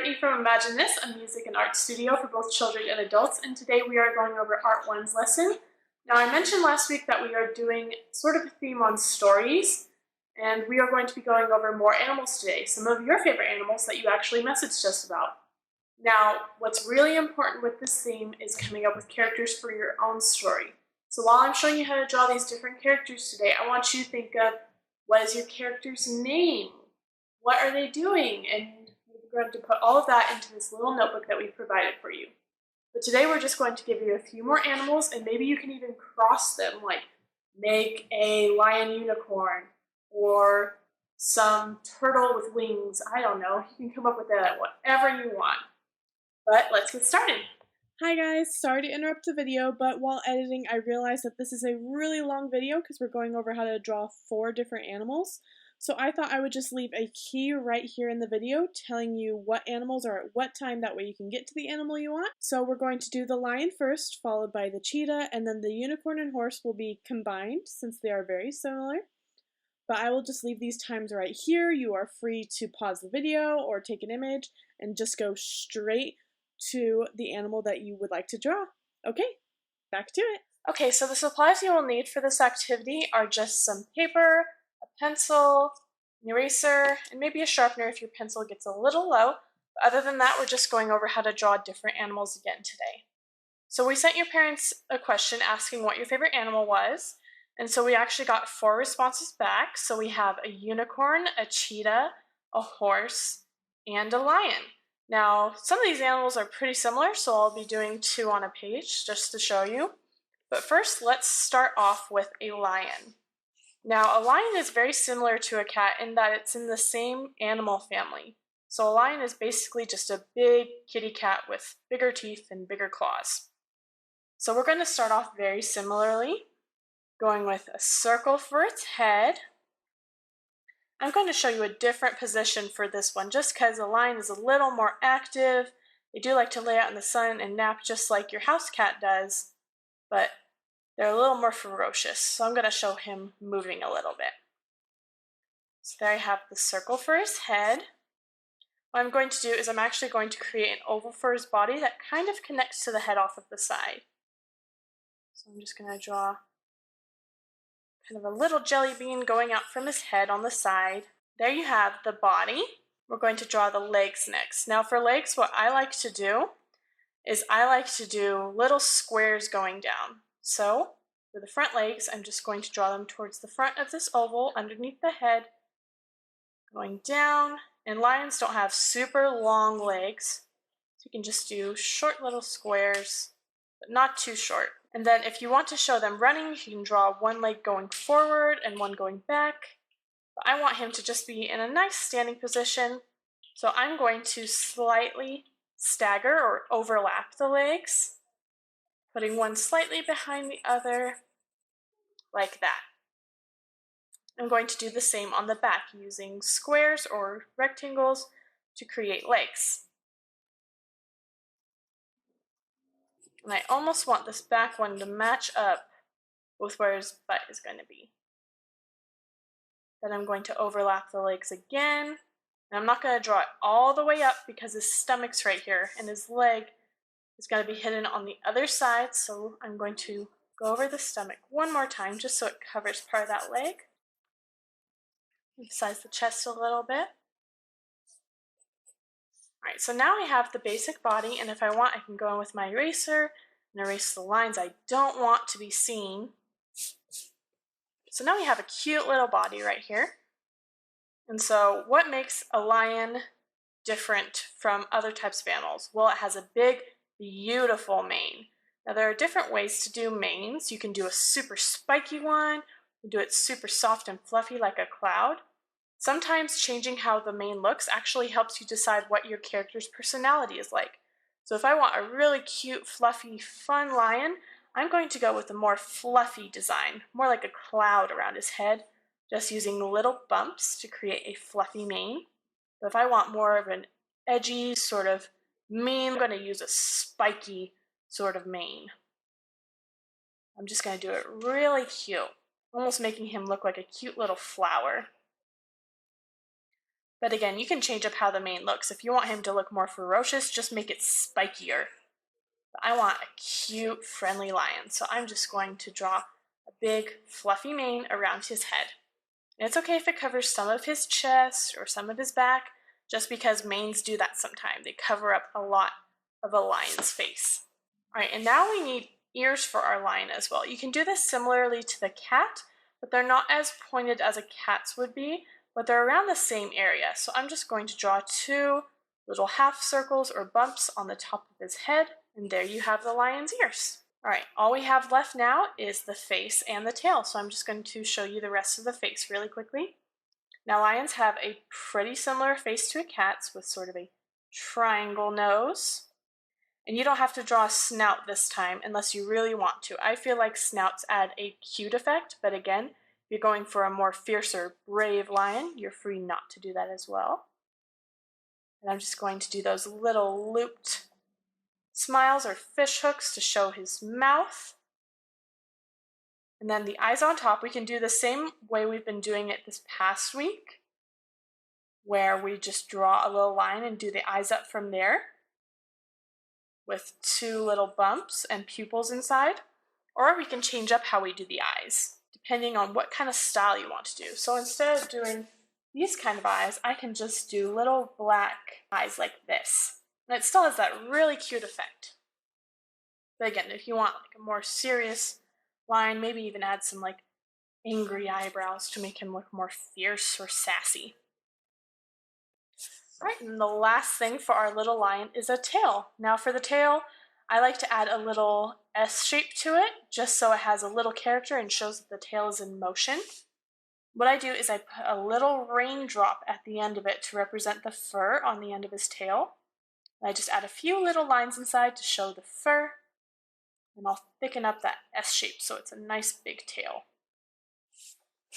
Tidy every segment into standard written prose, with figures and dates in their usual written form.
Brittany from Imagine This, a music and art studio for both children and adults, and today we are going over Art 1's lesson. Now, I mentioned last week that we are doing sort of a theme on stories, and we are going to be going over more animals today, some of your favorite animals that you actually messaged us about. Now, what's really important with this theme is coming up with characters for your own story. So while I'm showing you how to draw these different characters today, I want you to think of, what is your character's name? What are they doing? And we're going to put all of that into this little notebook that we've provided for you. But today we're just going to give you a few more animals, and maybe you can even cross them, like make a lion unicorn or some turtle with wings. I don't know. You can come up with that whatever you want. But let's get started. Hi guys, sorry to interrupt the video, but while editing I realized that this is a really long video because we're going over how to draw 4 different animals. So I thought I would just leave a key right here in the video telling you what animals are at what time, that way you can get to the animal you want. So we're going to do the lion first, followed by the cheetah, and then the unicorn and horse will be combined since they are very similar. But I will just leave these times right here. You are free to pause the video or take an image and just go straight to the animal that you would like to draw. Okay, back to it. Okay, so the supplies you will need for this activity are just some paper, a pencil, an eraser, and maybe a sharpener if your pencil gets a little low. But other than that, we're just going over how to draw different animals again today. So we sent your parents a question asking what your favorite animal was, and so we actually got 4 responses back. So we have a unicorn, a cheetah, a horse, and a lion. Now, some of these animals are pretty similar, so I'll be doing 2 on a page just to show you. But first, let's start off with a lion. Now, a lion is very similar to a cat in that it's in the same animal family. So a lion is basically just a big kitty cat with bigger teeth and bigger claws. So we're going to start off very similarly, going with a circle for its head. I'm going to show you a different position for this one just because a lion is a little more active. They do like to lay out in the sun and nap just like your house cat does, but they're a little more ferocious. So I'm going to show him moving a little bit. So there I have the circle for his head. What I'm going to do is I'm actually going to create an oval for his body that kind of connects to the head off of the side. So I'm just going to draw kind of a little jelly bean going out from his head on the side. There you have the body. We're going to draw the legs next. Now for legs, what I like to do is I like to do little squares going down. So for the front legs, I'm just going to draw them towards the front of this oval underneath the head, going down. And lions don't have super long legs, so you can just do short little squares, but not too short. And then if you want to show them running, you can draw one leg going forward and one going back. But I want him to just be in a nice standing position, so I'm going to slightly stagger or overlap the legs, putting one slightly behind the other, like that. I'm going to do the same on the back, using squares or rectangles to create legs. And I almost want this back one to match up with where his butt is going to be. Then I'm going to overlap the legs again. And I'm not going to draw it all the way up because his stomach's right here and his leg is going to be hidden on the other side. So I'm going to go over the stomach one more time just so it covers part of that leg. Emphasize the chest a little bit. Alright, so now I have the basic body, and if I want, I can go in with my eraser and erase the lines I don't want to be seen. So now we have a cute little body right here. And so what makes a lion different from other types of animals? Well, it has a big, beautiful mane. Now there are different ways to do manes. You can do a super spiky one, you can do it super soft and fluffy like a cloud. Sometimes changing how the mane looks actually helps you decide what your character's personality is like. So if I want a really cute, fluffy, fun lion, I'm going to go with a more fluffy design, more like a cloud around his head, just using little bumps to create a fluffy mane. But if I want more of an edgy sort of mane, I'm going to use a spiky sort of mane. I'm just going to do it really cute, almost making him look like a cute little flower. But again, you can change up how the mane looks. If you want him to look more ferocious, just make it spikier. But I want a cute, friendly lion, so I'm just going to draw a big, fluffy mane around his head. And it's okay if it covers some of his chest or some of his back, just because manes do that sometimes. They cover up a lot of a lion's face. All right, and now we need ears for our lion as well. You can do this similarly to the cat, but they're not as pointed as a cat's would be, but they're around the same area. So I'm just going to draw 2 little half circles or bumps on the top of his head, and there you have the lion's ears. All right, all we have left now is the face and the tail, so I'm just going to show you the rest of the face really quickly. Now, lions have a pretty similar face to a cat's with sort of a triangle nose. And you don't have to draw a snout this time unless you really want to. I feel like snouts add a cute effect, but again, if you're going for a more fiercer, brave lion, you're free not to do that as well. And I'm just going to do those little looped smiles or fish hooks to show his mouth. And then the eyes on top, we can do the same way we've been doing it this past week, where we just draw a little line and do the eyes up from there with 2 little bumps and pupils inside. Or we can change up how we do the eyes, depending on what kind of style you want to do. So instead of doing these kind of eyes, I can just do little black eyes like this. And it still has that really cute effect. But again, if you want like a more serious line, maybe even add some like angry eyebrows to make him look more fierce or sassy. All right, and the last thing for our little lion is a tail. Now for the tail, I like to add a little S shape to it, just so it has a little character and shows that the tail is in motion. What I do is I put a little raindrop at the end of it to represent the fur on the end of his tail. And I just add a few little lines inside to show the fur, and I'll thicken up that S shape so it's a nice big tail.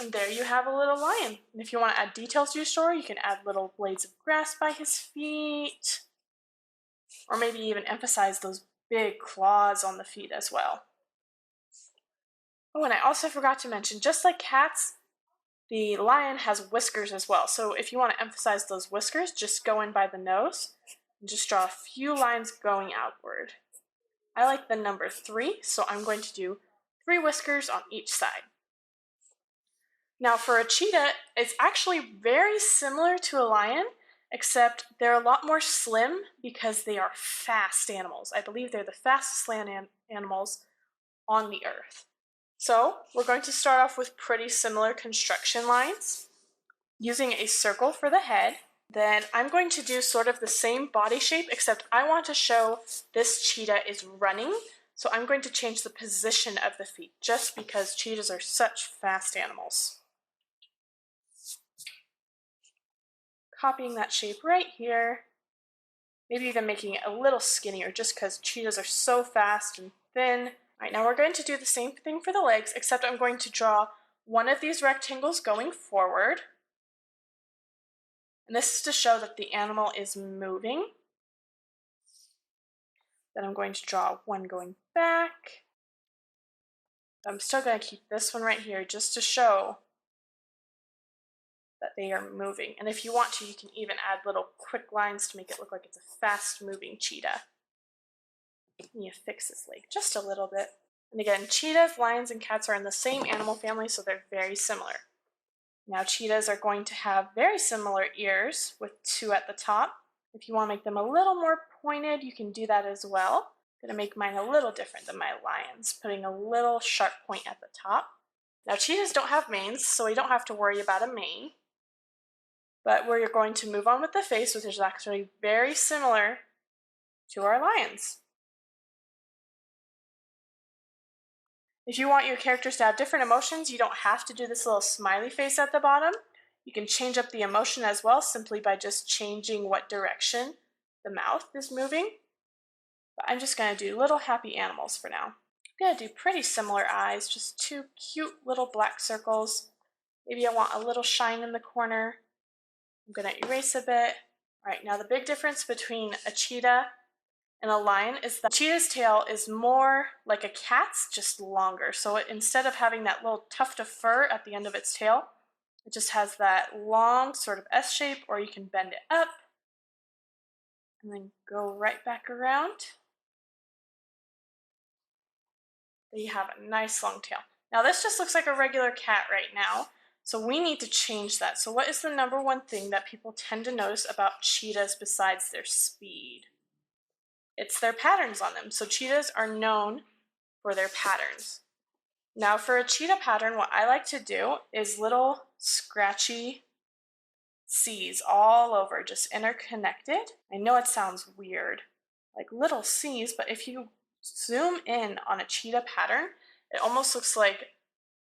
And there you have a little lion. And if you want to add details to your story, you can add little blades of grass by his feet, or maybe even emphasize those big claws on the feet as well. Oh, and I also forgot to mention, just like cats, the lion has whiskers as well. So if you want to emphasize those whiskers, just go in by the nose and just draw a few lines going outward. I like the number 3, so I'm going to do 3 whiskers on each side. Now for a cheetah, it's actually very similar to a lion, except they're a lot more slim because they are fast animals. I believe they're the fastest land animals on the earth. So we're going to start off with pretty similar construction lines, using a circle for the head. Then I'm going to do sort of the same body shape, except I want to show this cheetah is running. So I'm going to change the position of the feet, just because cheetahs are such fast animals. Copying that shape right here, maybe even making it a little skinnier just because cheetahs are so fast and thin. All right, now we're going to do the same thing for the legs, except I'm going to draw one of these rectangles going forward. And this is to show that the animal is moving. Then I'm going to draw one going back. I'm still going to keep this one right here just to show that they are moving. And if you want to, you can even add little quick lines to make it look like it's a fast-moving cheetah. And you fix this leg just a little bit. And again, cheetahs, lions, and cats are in the same animal family, so they're very similar. Now cheetahs are going to have very similar ears with 2 at the top. If you want to make them a little more pointed, you can do that as well. I'm going to make mine a little different than my lions, putting a little sharp point at the top. Now cheetahs don't have manes, so we don't have to worry about a mane. But we're going to move on with the face, which is actually very similar to our lions. If you want your characters to have different emotions, you don't have to do this little smiley face at the bottom. You can change up the emotion as well, simply by just changing what direction the mouth is moving. But I'm just going to do little happy animals for now. I'm going to do pretty similar eyes, just 2 cute little black circles. Maybe I want a little shine in the corner. I'm going to erase a bit. All right, now the big difference between a cheetah and a lion is that cheetah's tail is more like a cat's, just longer. So instead of having that little tuft of fur at the end of its tail, It just has that long sort of S shape, or you can bend it up and then go right back around. There you have a nice long tail. Now this just looks like a regular cat right now, so we need to change that. So what is the number one thing that people tend to notice about cheetahs besides their speed? It's their patterns on them. So cheetahs are known for their patterns. Now for a cheetah pattern, what I like to do is little scratchy C's all over, just interconnected. I know it sounds weird, like little C's, but if you zoom in on a cheetah pattern, it almost looks like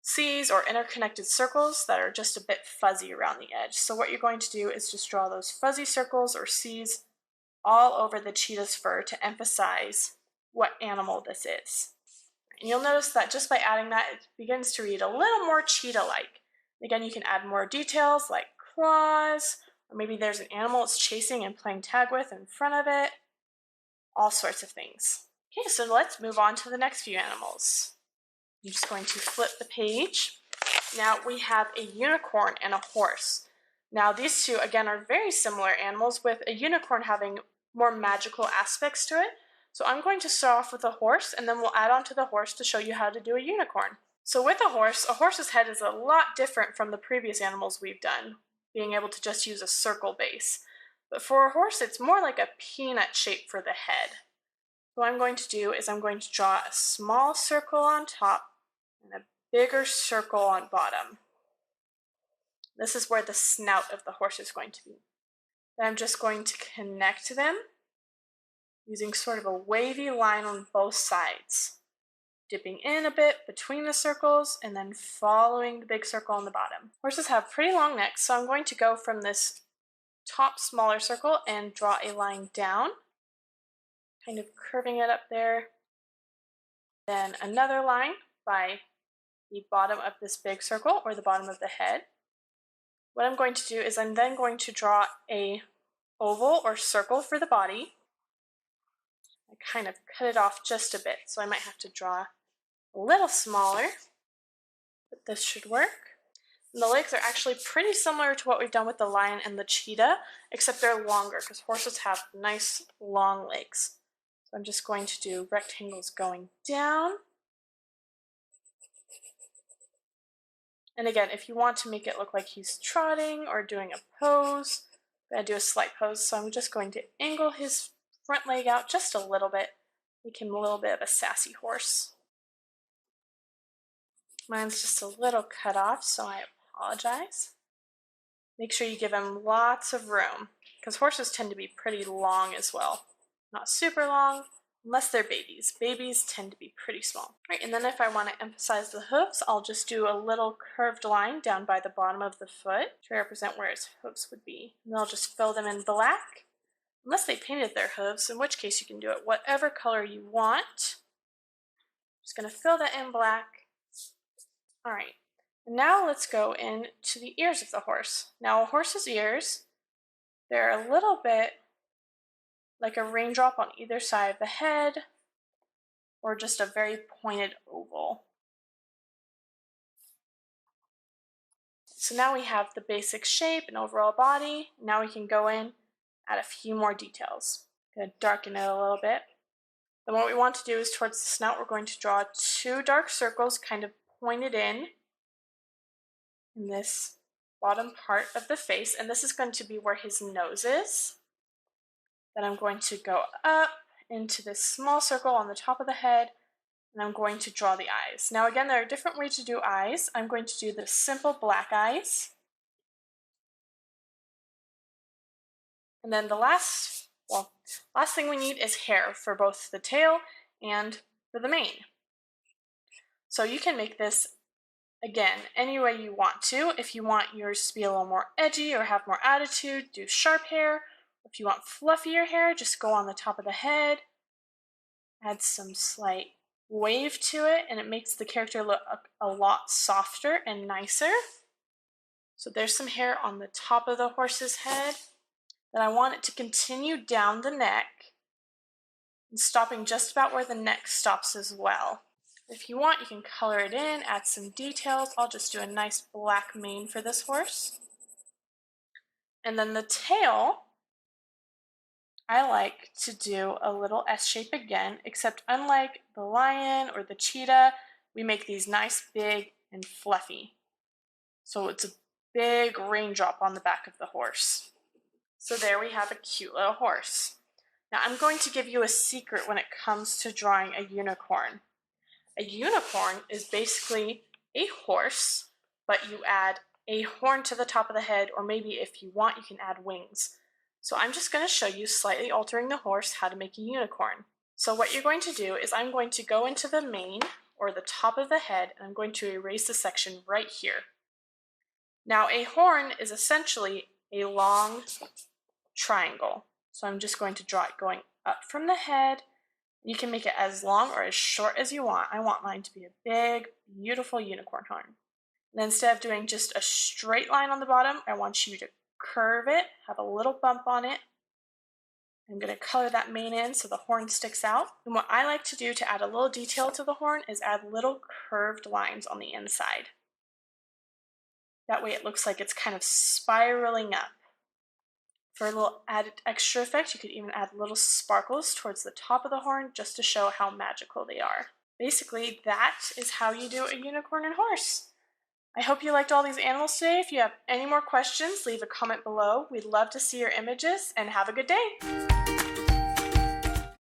C's or interconnected circles that are just a bit fuzzy around the edge. So what you're going to do is just draw those fuzzy circles or C's all over the cheetah's fur to emphasize what animal this is. And you'll notice that just by adding that, it begins to read a little more cheetah-like. Again, you can add more details like claws, or maybe there's an animal it's chasing and playing tag with in front of it, all sorts of things. Okay, so let's move on to the next few animals. I'm just going to flip the page. Now we have a unicorn and a horse. Now these two, again, are very similar animals, with a unicorn having more magical aspects to it. So I'm going to start off with a horse, and then we'll add on to the horse to show you how to do a unicorn. So with a horse's head is a lot different from the previous animals we've done, being able to just use a circle base. But for a horse, it's more like a peanut shape for the head. What I'm going to do is I'm going to draw a small circle on top and a bigger circle on bottom. This is where the snout of the horse is going to be. Then I'm just going to connect them using sort of a wavy line on both sides, dipping in a bit between the circles and then following the big circle on the bottom. Horses have pretty long necks, so I'm going to go from this top smaller circle and draw a line down, kind of curving it up there. Then another line by the bottom of this big circle, or the bottom of the head. What I'm going to do is I'm then going to draw a oval or circle for the body. I kind of cut it off just a bit, so I might have to draw a little smaller, but this should work. And the legs are actually pretty similar to what we've done with the lion and the cheetah, except they're longer because horses have nice long legs. So I'm just going to do rectangles going down. And again, if you want to make it look like he's trotting or doing a pose, I'm going to do a slight pose, so I'm just going to angle his front leg out just a little bit, make him a little bit of a sassy horse. Mine's just a little cut off, so I apologize. Make sure you give him lots of room, because horses tend to be pretty long as well. Not super long, unless they're babies. Babies tend to be pretty small. Right, and then if I want to emphasize the hooves, I'll just do a little curved line down by the bottom of the foot to represent where his hooves would be. And I'll just fill them in black, unless they painted their hooves, in which case you can do it whatever color you want. Just going to fill that in black. All right, and now let's go into the ears of the horse. Now a horse's ears, they're a little bit like a raindrop on either side of the head, or just a very pointed oval. So now we have the basic shape and overall body. Now we can go in, add a few more details. I'm going to darken it a little bit. Then what we want to do is towards the snout, we're going to draw two dark circles kind of pointed in this bottom part of the face, and this is going to be where his nose is. Then I'm going to go up into this small circle on the top of the head, and I'm going to draw the eyes. Now again, there are different ways to do eyes. I'm going to do the simple black eyes. And then the last thing we need is hair for both the tail and for the mane. So you can make this, again, any way you want to. If you want yours to be a little more edgy or have more attitude, do sharp hair. If you want fluffier hair, just go on the top of the head, add some slight wave to it, and it makes the character look a lot softer and nicer. So there's some hair on the top of the horse's head. Then I want it to continue down the neck and stopping just about where the neck stops as well. If you want, you can color it in, add some details. I'll just do a nice black mane for this horse. And then the tail, I like to do a little S shape again, except unlike the lion or the cheetah, we make these nice, big, and fluffy. So it's a big raindrop on the back of the horse. So there we have a cute little horse. Now I'm going to give you a secret when it comes to drawing a unicorn. A unicorn is basically a horse, but you add a horn to the top of the head, or maybe if you want, you can add wings. So I'm just going to show you, slightly altering the horse, how to make a unicorn. So what you're going to do is I'm going to go into the mane, or the top of the head, and I'm going to erase the section right here. Now a horn is essentially a long triangle. So I'm just going to draw it going up from the head. You can make it as long or as short as you want. I want mine to be a big, beautiful unicorn horn. And instead of doing just a straight line on the bottom, I want you to curve it, have a little bump on it. I'm going to color that mane in so the horn sticks out. And what I like to do to add a little detail to the horn is add little curved lines on the inside. That way it looks like it's kind of spiraling up. For a little added extra effect, you could even add little sparkles towards the top of the horn just to show how magical they are. Basically, that is how you do a unicorn and horse. I hope you liked all these animals today. If you have any more questions, leave a comment below. We'd love to see your images, and have a good day.